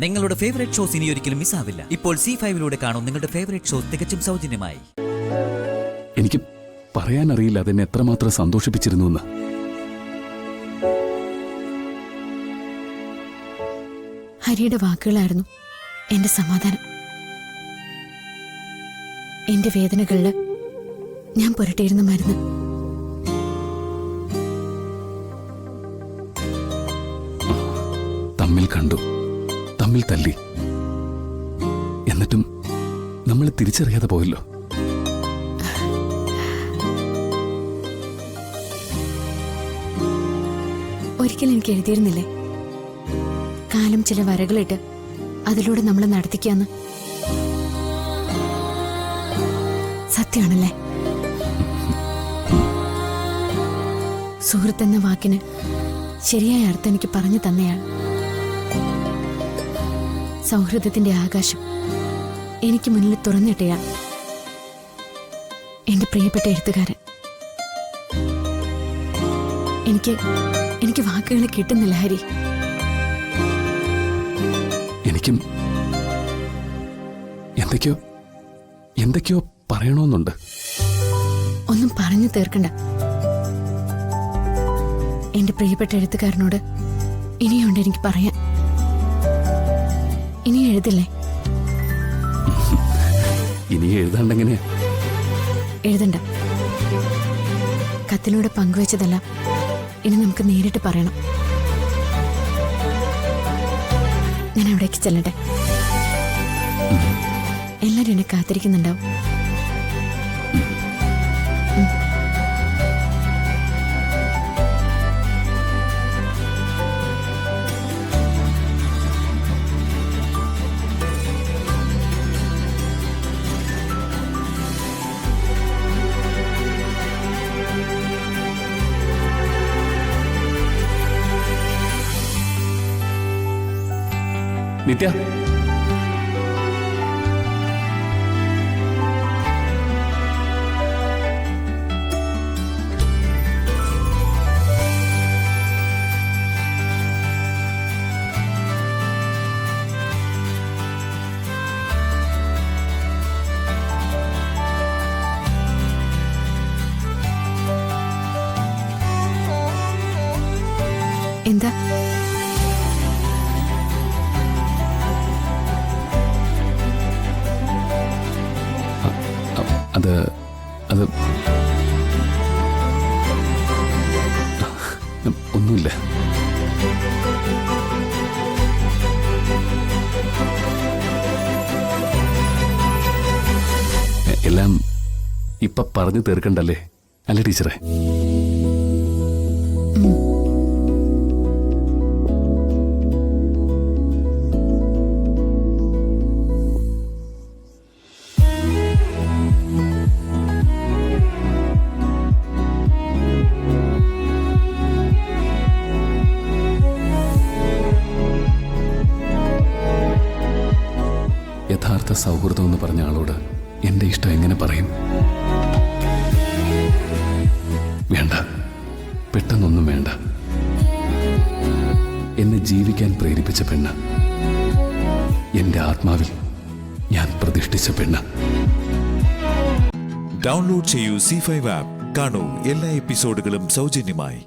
നിങ്ങളുടെ favourite shows ഇനി ഒരിക്കലും മിസ്സാവില്ല. ഇപ്പോൾ C5-ലൂടെ കാണും നിങ്ങളുടെ ഫേവറേറ്റ് ഷോസ് തികച്ചും സൗജന്യമായി. എനിക്ക് പറയാനറിയില്ല അതെന്നെ എത്രമാത്രം സന്തോഷിപ്പിച്ചിരുന്നു എന്ന്. ഹരിയുടെ വാക്കുകളായിരുന്നു എന്റെ സമാധാനം. എന്റെ വേദനകളില് ഞാൻ പുരട്ടിയിരുന്ന മരുന്ന്. തമ്മിൽ കണ്ടു, തമ്മിൽ തല്ലി, എന്നിട്ടും നമ്മളെ തിരിച്ചറിയാതെ പോയല്ലോ. ഒരിക്കലും എനിക്ക് എഴുതിയിരുന്നില്ലേ കാലം ചില വരകളിട്ട് അതിലൂടെ നമ്മളെ നടത്തിക്കാന്ന്? സത്യമാണല്ലേ? സുഹൃത്തെന്ന വാക്കിന് ശരിയായ അർത്ഥം എനിക്ക് പറഞ്ഞു തന്നെയാണ്. സൗഹൃദത്തിന്റെ ആകാശം എനിക്ക് മുന്നിൽ തുറന്നിട്ടയാൾ എന്റെ പ്രിയപ്പെട്ട എഴുത്തുകാരൻ. എനിക്ക് വാക്കുകൾ കിട്ടുന്നില്ല ഹരി. എനിക്കും എന്തൊക്കെയോ പറയണമെന്നുണ്ട്. ഒന്നും പറഞ്ഞു തീർക്കണ്ട. എന്റെ പ്രിയപ്പെട്ട എഴുത്തുകാരനോട് ഇനിയുണ്ട് എനിക്ക് പറയാൻ. ഇനി എഴുതില്ലേ? ഇനി എഴുതാണ്ടെങ്ങനെയാ? എഴുതണ്ട. കത്തിലൂടെ പങ്കുവെച്ചതല്ല ഇനി നമുക്ക് നേരിട്ട് പറയണം. ഞാൻ അവിടേക്ക് ചെല്ലട്ടെ? എല്ലാരും എന്നെ കാത്തിരിക്കുന്നുണ്ടാവും. നിത്യ, എന്താ? അത് ഒന്നുമില്ല. എല്ലാം ഇപ്പൊ പറഞ്ഞു തീർക്കണ്ടല്ലേ അല്ലേ ടീച്ചറെ? യഥാർത്ഥ സൗഹൃദം എന്ന് പറഞ്ഞ ആളോട് എന്റെ ഇഷ്ടം എങ്ങനെ പറയും? വേണ്ട, പെട്ടെന്നൊന്നും വേണ്ട. എന്നെ ജീവിക്കാൻ പ്രേരിപ്പിച്ച പെണ്ണ്, എന്റെ ആത്മാവിൽ ഞാൻ പ്രതിഷ്ഠിച്ച പെണ്ണ്. ഡൗൺലോഡ് ചെയ്യൂ C5 ആപ്പ്. കാണൂ എല്ലാ എപ്പിസോഡുകളും സൗജന്യമായി.